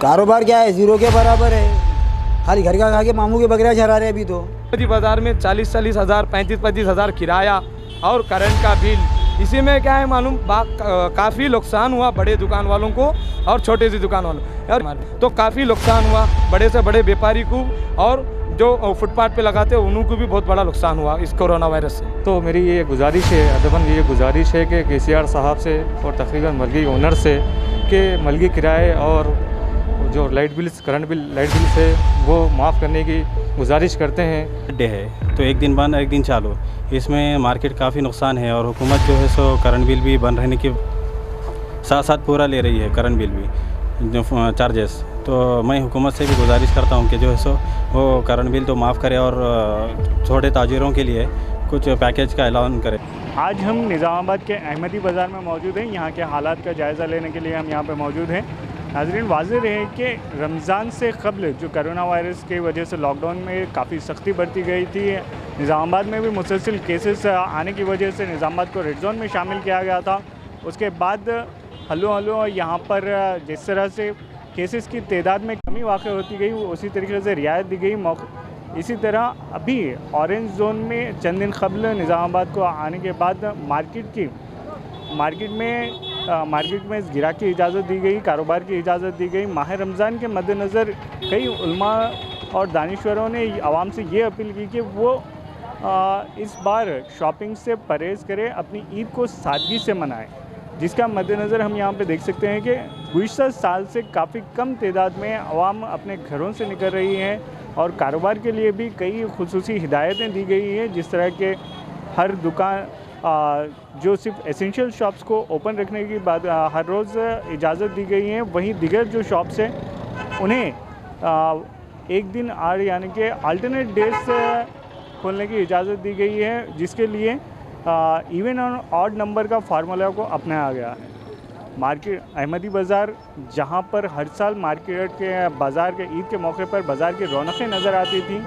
कारोबार क्या है, जीरो के बराबर है। खाली घर का खा के मामू के बकरियां चरा रहे अभी तो। बाजार में 40-40 हज़ार 35-35 हज़ार किराया और करंट का बिल। इसी में क्या है मालूम काफ़ी नुकसान हुआ बड़े दुकान वालों को और छोटे से दुकान वालों और तो काफ़ी नुकसान हुआ बड़े से बड़े व्यापारी को और जो फुटपाथ पे लगाते हैं उनको भी बहुत बड़ा नुकसान हुआ इस कोरोना वायरस से। तो मेरी ये गुजारिश है, अदबन ये गुजारिश है कि केसीआर साहब से और तकरीबन मलगी ओनर से कि मलगी किराए और जो लाइट बिल है वो माफ़ करने की गुजारिश करते हैं। डे है तो एक दिन बंद एक दिन चालू, इसमें मार्केट काफ़ी नुकसान है और हुकूमत जो है सो करंट बिल भी बंद रहने के साथ साथ पूरा ले रही है, करंट बिल भी जो चार्जेस। तो मैं हुकूमत से भी गुजारिश करता हूँ कि जो है सो वो करंट बिल तो माफ़ करे और छोटे ताजिरों के लिए कुछ पैकेज का ऐलान करे। आज हम निज़ामाबाद के अहमदी बाज़ार में मौजूद हैं। यहाँ के हालात का जायज़ा लेने के लिए हम यहाँ पे मौजूद हैं। नाज़रीन, वाज़ेह रहे कि रमज़ान से क़ब्ल जो कोरोना वायरस की वजह से लॉकडाउन में काफ़ी सख्ती बरती गई थी, निज़ामाबाद में भी मुसलसल केसेस आने की वजह से निज़ामाबाद को रेड जोन में शामिल किया गया था। उसके बाद हल्लो यहाँ पर जिस तरह से केसेस की तादाद में कमी वाक़ होती गई उसी तरीके से रियायत दी गई। इसी तरह अभी ऑरेंज जोन में चंद दिन क़ब्ल निज़ामाबाद को आने के बाद मार्केट में इस गिराक की इजाज़त दी गई, कारोबार की इजाज़त दी गई। माह रमज़ान के मद्देनज़र कई उलमा और दानिश्वरों ने आवाम से ये अपील की कि वो इस बार शॉपिंग से परहेज़ करें, अपनी ईद को सादगी से मनाएं, जिसका मद्देनज़र हम यहाँ पे देख सकते हैं कि गुज़श्ता साल से काफ़ी कम तादाद में आवाम अपने घरों से निकल रही हैं और कारोबार के लिए भी कई खुसूसी हिदायतें दी गई हैं, जिस तरह के हर दुकान जो सिर्फ एसेंशियल शॉप्स को ओपन रखने की बात हर रोज़ इजाज़त दी गई है, वहीं दीगर जो शॉप्स हैं उन्हें एक दिन यानी कि अल्टरनेट डेज खोलने की इजाज़त दी गई है, जिसके लिए इवन और ऑड नंबर का फार्मूला को अपनाया गया है। मार्केट अहमदी बाज़ार, जहां पर हर साल मार्केट के बाज़ार के ईद के मौके पर बाज़ार की रौनकें नज़र आती थी,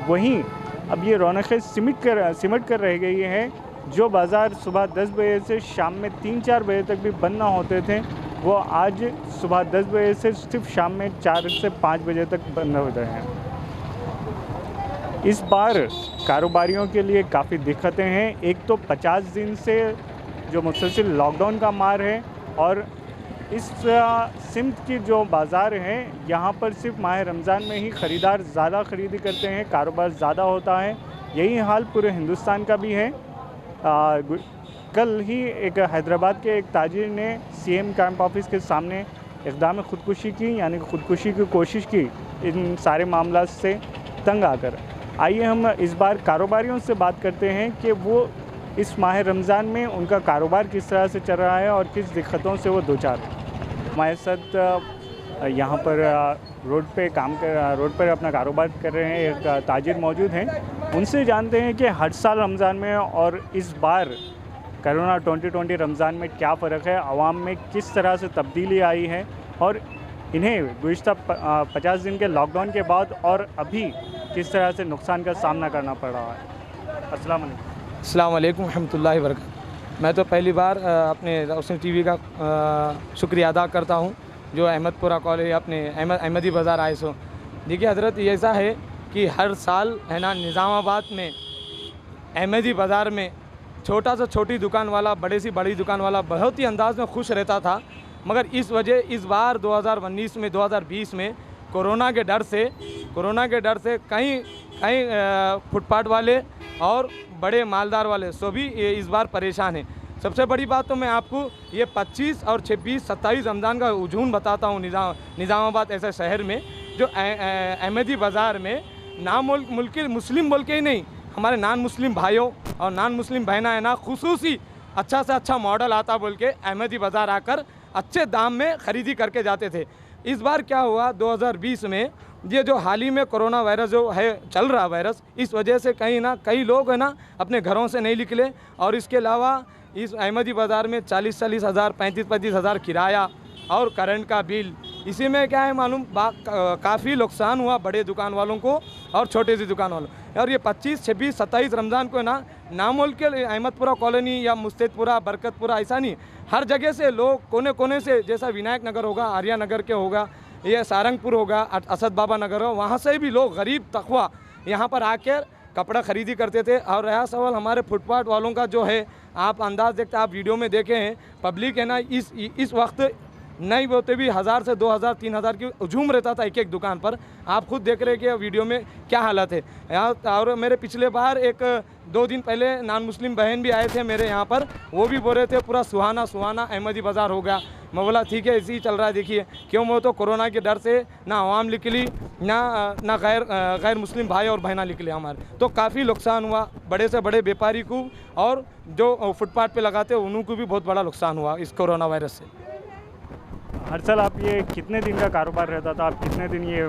वहीं अब ये रौनकें सिमट कर रह गई हैं। जो बाज़ार सुबह 10 बजे से शाम में 3-4 बजे तक भी बंद ना होते थे, वो आज सुबह 10 बजे से सिर्फ शाम में 4 से 5 बजे तक बंद हो रहे हैं। इस बार कारोबारियों के लिए काफ़ी दिक्कतें हैं। एक तो 50 दिन से जो मुसलसल लॉकडाउन का मार है और इस सिमत की जो बाज़ार हैं यहाँ पर सिर्फ माह रमज़ान में ही ख़रीदार ज़्यादा ख़रीदी करते हैं, कारोबार ज़्यादा होता है। यही हाल पूरे हिंदुस्तान का भी है। कल ही एक हैदराबाद के एक ताजिर ने सीएम कैंप ऑफिस के सामने इक़दाम ख़ुदकुशी की, यानी कि ख़ुदकुशी की कोशिश की इन सारे मामला से तंग आकर। आइए हम इस बार कारोबारियों से बात करते हैं कि वो इस माह रमज़ान में उनका कारोबार किस तरह से चल रहा है और किस दिक्कतों से वो दो चार हैं। हमारे साथ यहाँ पर रोड पर अपना कारोबार कर रहे हैं एक ताजिर मौजूद हैं। उनसे जानते हैं कि हर साल रमज़ान में और इस बार कोरोना 2020 रमज़ान में क्या फ़र्क है, आवाम में किस तरह से तब्दीली आई है और इन्हें गुज़श्ता 50 दिन के लॉकडाउन के बाद और अभी किस तरह से नुकसान का सामना करना पड़ रहा है। अस्सलाम वालेकुम रहमतुल्लाहि व बरकातहू। मैं तो पहली बार अपने रोशनी टीवी का शुक्रिया अदा करता हूँ जो अहमदपुरा कॉलेज अपने अहमदी बाज़ार आए सो। देखिए हज़रत, ये ऐसा है कि हर साल है ना निज़ामाबाद में अहमदी बाज़ार में छोटा सा छोटी दुकान वाला बड़े सी बड़ी दुकान वाला बहुत ही अंदाज़ में खुश रहता था, मगर इस बार 2020 में कोरोना के डर से कहीं फुटपाथ वाले और बड़े मालदार वाले सभी इस बार परेशान हैं। सबसे बड़ी बात तो मैं आपको ये 25 और 26 27 रमज़ान का हुजूम बताता हूँ। निज़ामाबाद ऐसे शहर में जो अहमदी बाज़ार में मुल्की मुस्लिम बोल के ही नहीं, हमारे नॉन मुस्लिम भाइयों और नॉन मुस्लिम बहना है ना, खुसूसी अच्छा से अच्छा मॉडल आता बोल के अहमदी बाज़ार आकर अच्छे दाम में ख़रीदी करके जाते थे। इस बार क्या हुआ 2020 में, ये जो हाल ही में कोरोना वायरस जो है चल रहा वायरस, इस वजह से कई लोग है ना अपने घरों से नहीं निकले और इसके अलावा इस अहमदी बाज़ार में 40-40 हज़ार 35-35 हज़ार किराया और करंट का बिल। इसी में क्या है मालूम काफ़ी नुकसान हुआ बड़े दुकान वालों को और छोटे से दुकान वालों। और ये 25, 26, 27 रमज़ान को ना नामुल के अहमदपुरा कॉलोनी या मुस्तैदपुरा, बरकतपुरा, ऐसा नहीं, हर जगह से लोग कोने कोने से, जैसा विनायक नगर होगा, आर्या नगर के होगा, ये सारंगपुर होगा, असद बाबा नगर हो, वहाँ से भी लोग गरीब तकवा यहाँ पर आकर कपड़ा खरीदी करते थे। और रहा सवाल हमारे फुटपाथ वालों का, जो है आप अंदाज़ देखते, आप वीडियो में देखे हैं, पब्लिक है ना इस वक्त नहीं बोलते भी 1000 से 2000 3000 की हजूम रहता था एक एक दुकान पर। आप खुद देख रहे हैं कि वीडियो में क्या हालत है यहाँ। और मेरे पिछले बार 1-2 दिन पहले नॉन मुस्लिम बहन भी आए थे मेरे यहाँ पर, वो भी बोल रहे थे पूरा सुहाना सुहाना अहमदी बाज़ार हो गया। मैं बोला ठीक है, इसी चल रहा है। देखिए क्यों, वो तो कोरोना के डर से ना आवाम निकली, ना गैर मुस्लिम भाई और बहना निकले हमारे, तो काफ़ी नुकसान हुआ बड़े से बड़े व्यापारी को, और जो फुटपाथ पे लगाते उनको भी बहुत बड़ा नुकसान हुआ इस कोरोना वायरस से। हर साल आप ये कितने दिन का कारोबार रहता था, आप कितने दिन ये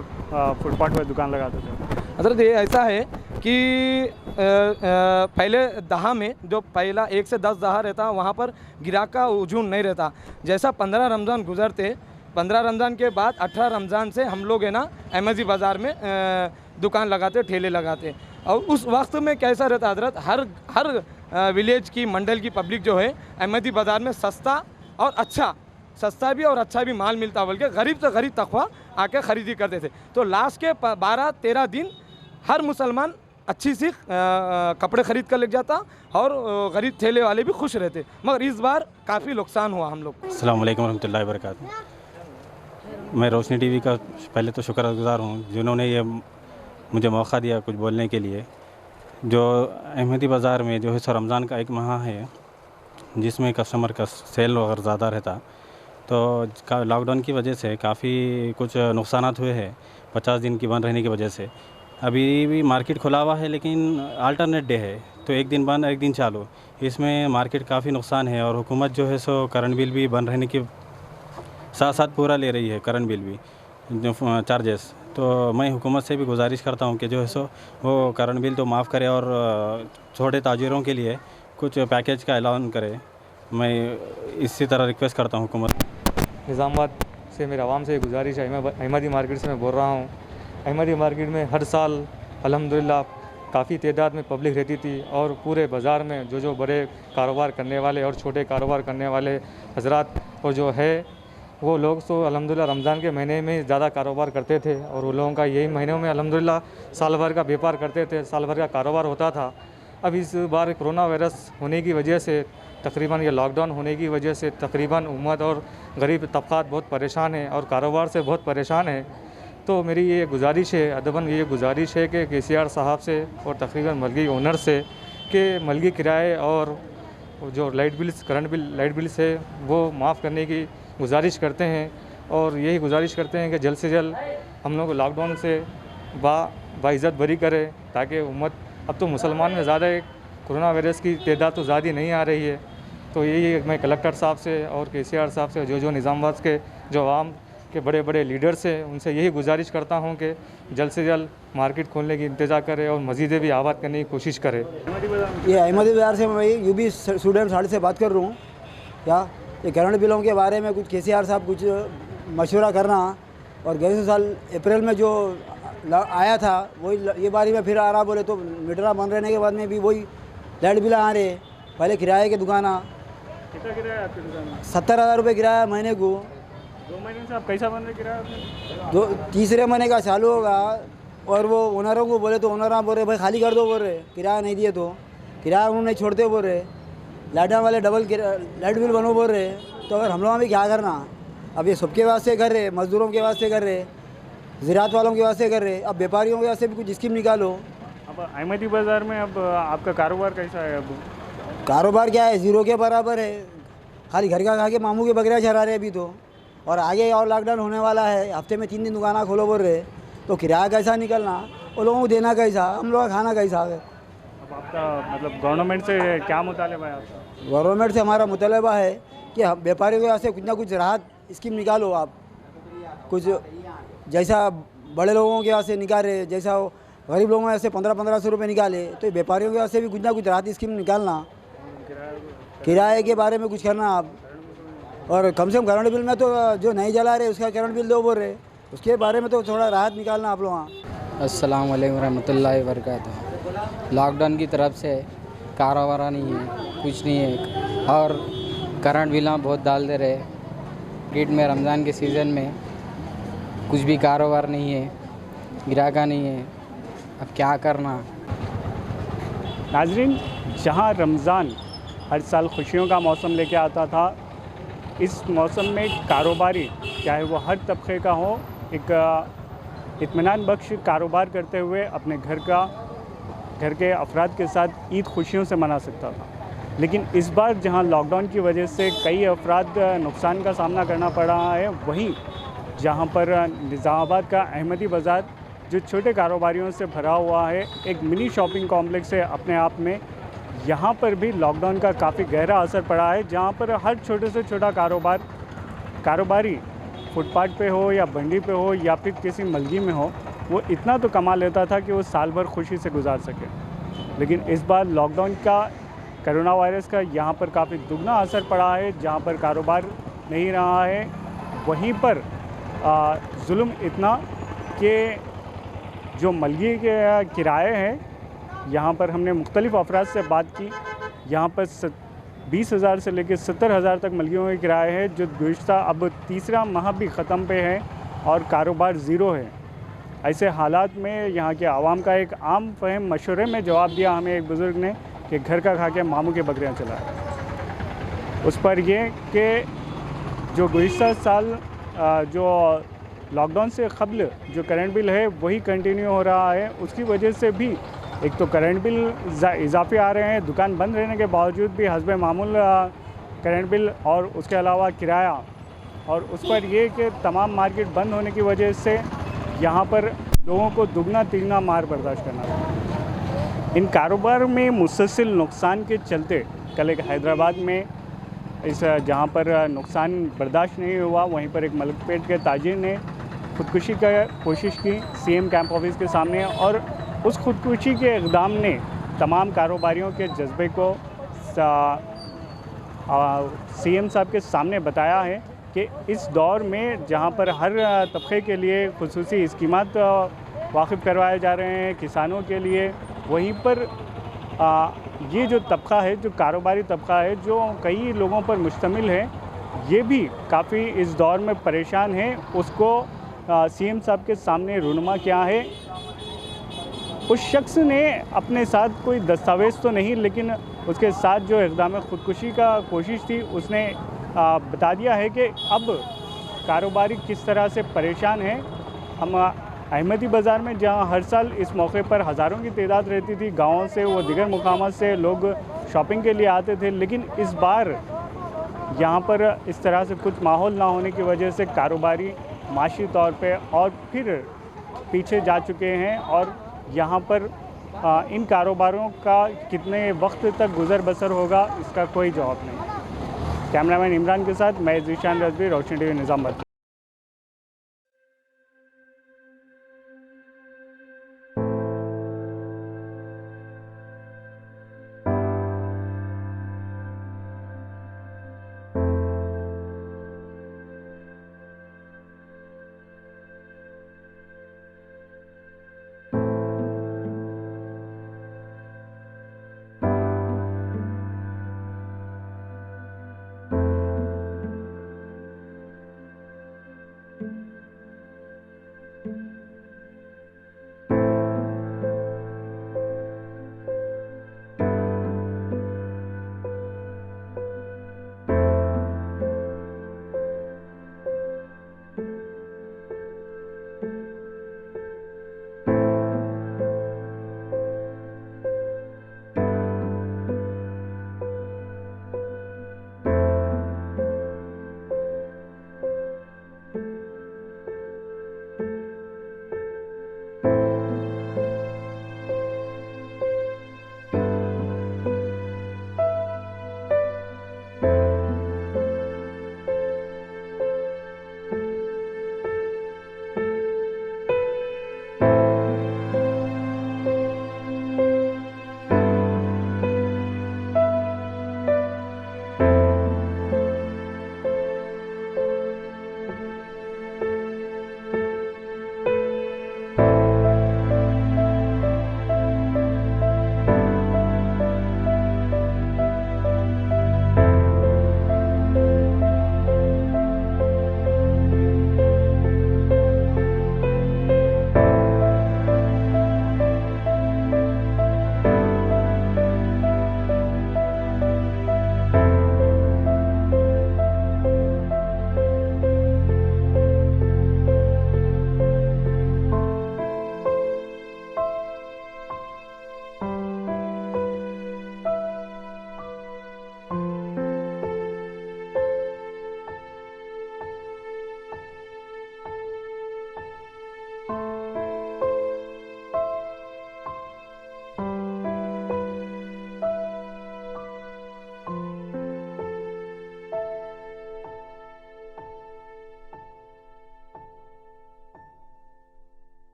फुटपाथ पर दुकान लगाते थे? हज़रत ये ऐसा है कि पहले दहा में जो पहला 1 से 10 दहा रहता, वहाँ पर गिराक का हजूम नहीं रहता। जैसा 15 रमज़ान गुजरते, 15 रमज़ान के बाद 18 रमज़ान से हम लोग है ना अहमदी बाज़ार में दुकान लगाते, ठेले लगाते। और उस वक्त में कैसा रहता हज़रत, हर विलेज की मंडल की पब्लिक जो है अहमदी बाज़ार में सस्ता भी और अच्छा भी माल मिलता, बल्कि गरीब से गरीब तकवा आके ख़रीदी करते थे। तो लास्ट के 12-13 दिन हर मुसलमान अच्छी सी कपड़े ख़रीद कर ले जाता, और गरीब ठेले वाले भी खुश रहते। मगर इस बार काफ़ी नुकसान हुआ हम लोग। अस्सलाम वालेकुम रहमतुल्लाहि व बरकातहू। मैं रोशनी टीवी का पहले तो शुक्रगुज़ार हूँ जिन्होंने ये मुझे मौका दिया कुछ बोलने के लिए। जो अहमदी बाज़ार में जो है सो रमज़ान का एक माह है जिसमें कस्टमर का सेल वगैरह ज़्यादा रहता, तो लॉकडाउन की वजह से काफ़ी कुछ नुकसानात हुए हैं 50 दिन की बंद रहने की वजह से। अभी भी मार्केट खुला हुआ है लेकिन अल्टरनेट डे है, तो एक दिन बंद एक दिन चालू, इसमें मार्केट काफ़ी नुकसान है। और हुकूमत जो है सो करंट बिल भी बंद रहने के साथ साथ पूरा ले रही है, करंट बिल भी जो चार्जेस। तो मैं हुकूमत से भी गुजारिश करता हूँ कि जो है सो वो करंट बिल तो माफ़ करे और छोटे ताजिरों के लिए कुछ पैकेज का ऐलान करे। मैं इसी तरह रिक्वेस्ट करता हूँ हुकूमत। निज़ामाबाद से मेरे आवाम से गुजारिश है, अहमदी मार्केट से मैं बोल रहा हूँ। अहमदी मार्केट में हर साल अल्हम्दुलिल्लाह काफ़ी तादाद में पब्लिक रहती थी, और पूरे बाज़ार में जो बड़े कारोबार करने वाले और छोटे कारोबार करने वाले हजरात और जो है वो लोग तो अल्हम्दुलिल्लाह रमज़ान के महीने में ज़्यादा कारोबार करते थे, और वो लोगों का यही महीनों में अल्हम्दुलिल्लाह साल भर का व्यापार करते थे, साल भर का कारोबार होता था। अब इस बार कोरोना वायरस होने की वजह से तकरीबन ये लॉकडाउन होने की वजह से तकरीबन उम्मत और गरीब तबक़ात बहुत परेशान है और कारोबार से बहुत परेशान है। तो मेरी ये गुजारिश है, अदबन ये गुजारिश है कि KCR साहब से और तकरीबन मलगी ओनर से कि मलगी किराए और जो करंट बिल है वो माफ़ करने की गुजारिश करते हैं। और यही गुजारिश करते हैं कि जल्द से जल्द हम लोग लॉकडाउन से बाइज़्ज़त बरी करें, ताकि उम्मत, अब तो मुसलमान में ज़्यादा कोरोना वायरस की तादाद तो ज़्यादा नहीं आ रही है। तो यही मैं कलेक्टर साहब से और KCR साहब से जो निज़ामाबाद के जो आवाम के बड़े बड़े लीडर्स हैं उनसे यही गुजारिश करता हूं कि जल्द से जल्द मार्केट खोलने की इंतज़ार करें और मज़ीद भी आबाद करने की कोशिश करें। ये अहमदी बाज़ार से मैं यूबी स्टूडेंट साढ़े से बात कर रहा हूँ। क्या ये करंट बिलों के बारे में कुछ KCR साहब कुछ मशवरा करना, और गए साल अप्रैल में जो आया था वही ये बारी में फिर आ रहा। बोले तो मीटर बंद रहने के बाद में भी वही लाइट बिल आ रहे। पहले किराए की दुकान कितना किराया आपकी दुकान में? 70,000 रुपये किराया महीने को। 2 महीने से आप कैसा बन रहे किराया आपने? तीसरे महीने का चालू होगा, और वो ओनरों को बोले तो ओनर बोल रहे भाई खाली कर दो, बोल रहे किराया नहीं दिए तो किराया उन्होंने छोड़ते बोल रहे। लाइट वाले डबल लाइट बिल बनो बोल रहे। तो अगर हम लोगों में क्या करना, अब ये सबके वास्ते कर रहे, मज़दूरों के वास्ते कर रहे, ज़राअत वालों के वास्ते कर रहे, अब व्यापारियों के वास्ते भी कुछ स्कीम निकालो। अब अहमदी बाज़ार में अब आपका कारोबार कैसा है? अब कारोबार क्या है, ज़ीरो के बराबर है। खाली घर का खा के मामू के बकरियाँ चरा रहे अभी तो, और आगे और लॉकडाउन होने वाला है। हफ्ते में 3 दिन दुकाना खोलो बोल रहे, तो किराया कैसा निकलना, वो लोगों को देना कैसा, हम लोग का खाना कैसा है। अब आपका मतलब गवर्नमेंट से क्या मुतालबा है आपका? गवर्नमेंट से हमारा मुतालबा है कि हम व्यापारियों के वास्ते कुछ ना कुछ राहत स्कीम निकालो। आप कुछ जैसा बड़े लोगों के वास्ते निकाल रहे, जैसा गरीब लोगों के वास्ते 1500-1500 रुपये निकाले, तो व्यापारियों के वास्ते भी कुछ ना कुछ राहत स्कीम निकालना। किराए के बारे में कुछ करना आप, और कम से कम करंट बिल में तो जो नहीं जला रहे उसका करंट बिल दो बोल रहे, उसके बारे में तो थोड़ा राहत निकालना आप लोग। अस्सलाम वालेकुम रहमतुल्लाहि व बरकातहू। लॉकडाउन की तरफ से कारोबार नहीं है, कुछ नहीं है, और करंट बिल बहुत डाल दे रहे। कीट में रमज़ान के सीज़न में कुछ भी कारोबार नहीं है, ग्राहका नहीं है, अब क्या करना। नाजरीन, जहां रमज़ान हर साल खुशियों का मौसम लेके आता था, इस मौसम में कारोबारी, चाहे वो हर तबके का हो, एक इत्मीनान बख्श कारोबार करते हुए अपने घर के अफराद के साथ ईद खुशियों से मना सकता था। लेकिन इस बार जहां लॉकडाउन की वजह से कई अफराद नुकसान का सामना करना पड़ रहा है, वहीं जहां पर निज़ामाबाद का अहमदी बाज़ार जो छोटे कारोबारियों से भरा हुआ है, एक मिनी शॉपिंग कॉम्प्लेक्स है अपने आप में, यहाँ पर भी लॉकडाउन का काफ़ी गहरा असर पड़ा है। जहाँ पर हर छोटे से छोटा कारोबारी फुटपाथ पे हो या बंडी पे हो या फिर किसी मलगी में हो, वो इतना तो कमा लेता था कि वो साल भर खुशी से गुजार सके। लेकिन इस बार लॉकडाउन का, कोरोना वायरस का यहाँ पर काफ़ी दुगना असर पड़ा है। जहाँ पर कारोबार नहीं रहा है, वहीं पर जुल्म इतना कि जो मलगी के किराए हैं, यहाँ पर हमने मुख्तलिफ़ अफराद से बात की। यहाँ पर 20,000 से लेकर 70,000 तक मलगियों के किराए हैं, जो गुज़िश्ता अब तीसरा माह भी ख़त्म पे है और कारोबार ज़ीरो है। ऐसे हालात में यहाँ के आवाम का एक आम फहम मशवरे में जवाब दिया हमें एक बुज़ुर्ग ने कि घर का खा के मामू के बकरियाँ चला है। उस पर यह कि जो गुज़िश्ता साल जो लॉकडाउन से क़ब्ल जो करंट बिल है वही कंटिन्यू हो रहा है, उसकी वजह से भी एक तो करंट बिल इजाफे आ रहे हैं, दुकान बंद रहने के बावजूद भी हस्बे मामूल करंट बिल और उसके अलावा किराया, और उस पर ये कि तमाम मार्केट बंद होने की वजह से यहाँ पर लोगों को दुगना तिगना मार बर्दाश्त करना पड़ा। इन कारोबार में मुसलसल नुकसान के चलते कल एक हैदराबाद में जहाँ पर नुकसान बर्दाश्त नहीं हुआ, वहीं पर एक मलकपेट के ताजिर ने ख़ुदकुशी का कोशिश की सीएम कैंप ऑफिस के सामने, और उस ख़ुदकुशी के इक़दाम ने तमाम कारोबारियों के जज्बे को सीएम साहब के सामने बताया है कि इस दौर में जहां पर हर तबके के लिए खुसूसी स्कीमात वाक़िफ़ करवाए जा रहे हैं किसानों के लिए, वहीं पर ये जो तबका है, जो कारोबारी तबका है, जो कई लोगों पर मुश्तमिल है, ये भी काफ़ी इस दौर में परेशान है। उसको सीएम साहब के सामने रूनुमा क्या है। उस शख्स ने अपने साथ कोई दस्तावेज़ तो नहीं, लेकिन उसके साथ जो इक़दाम ख़ुदकुशी का कोशिश थी, उसने बता दिया है कि अब कारोबारी किस तरह से परेशान है। हम अहमदी बाज़ार में जहां हर साल इस मौके पर हज़ारों की तादाद रहती थी, गाँवों से वो दीगर मुकामात से लोग शॉपिंग के लिए आते थे, लेकिन इस बार यहाँ पर इस तरह से कुछ माहौल ना होने की वजह से कारोबारी माशी तौर पे और फिर पीछे जा चुके हैं, और यहाँ पर इन कारोबारों का कितने वक्त तक गुज़र बसर होगा, इसका कोई जवाब नहीं। कैमरामैन इमरान के साथ मैं ज़ीशान रज़वी, रोशनी टीवी निज़ामाबाद।